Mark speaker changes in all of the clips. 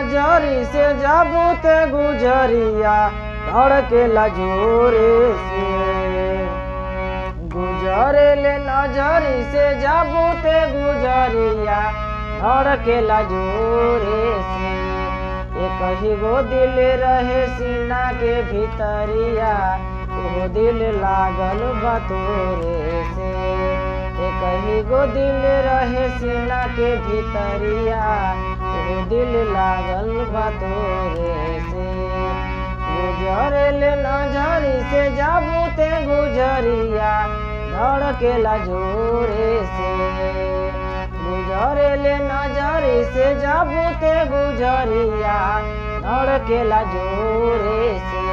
Speaker 1: नजरी से जाबू ते गुजरिया धड़केला जोरे से। गुजरे ले नजरी से जाबू ते गुजरिया धड़केला जोरे से। एक ही गो दिल रहे सीना के भीतरिया वो दिल लागल बा तोरे से। एक ही गो दिल रहे सीना के भीतरिया वो दिल लागल बा तोरे से। गुजरे ले नजरी से जाबू ते गुजरिया धड़केला जोरे से। गुजरे ले नजरी से जाबू ते गुजरिया धड़केला जोरे से।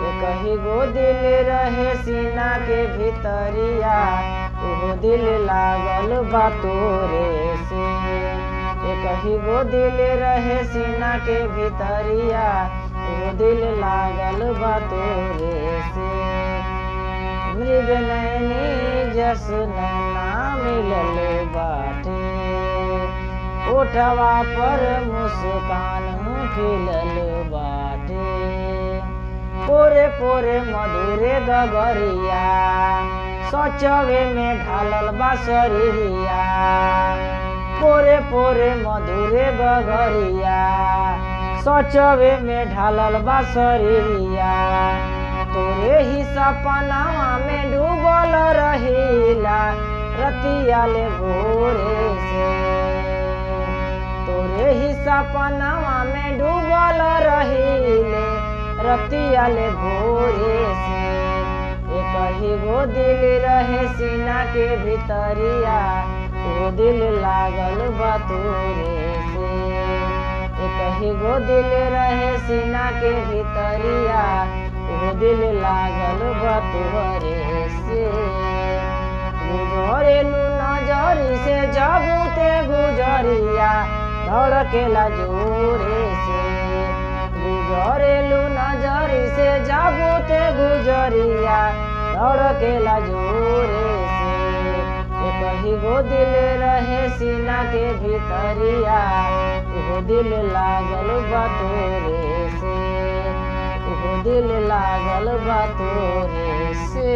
Speaker 1: एक ही गो दिल रहे सीना के भीतरिया वो दिल लागल बा तोरे से। एक ही गो दिल रहे सीना के भीतरिया वो दिल लागल बा तोरे से। मृग नैनी जस नैना मिलल बाटे ओठवा पर मुस्कान खिलल बाटे। पोरे पोरे मधुरे गगरिया सचवे में ढालल बा शरीरिया। पोरे पोरे मधुरे गगरिया सचवे में ढालल बा शरीरिया। तोरे ही सपनावा में डूबल रहिला रतिया ले भोरे से। तोरे ही सपनावा में डूबल रहिले रतिया ले भोरे से। एक ही गो दिल रहे सीना के भीतरिया वो दिल लागल बा तोरे से। एक ही गो दिल रहे सीना के भीतरिया वो दिल लागल बा तोरे से। गुजरेलू नजरी से जाबू ते गुजरिया धड़केला जोरे से। गुजरेलू नजरी से जाबू ते गुजरिया धड़केला जोरे से। एक ही गो दिल रहे सीना के भीतरिया वो दिल लागल बा तोरे से। वो दिल लागल बा तोरे से।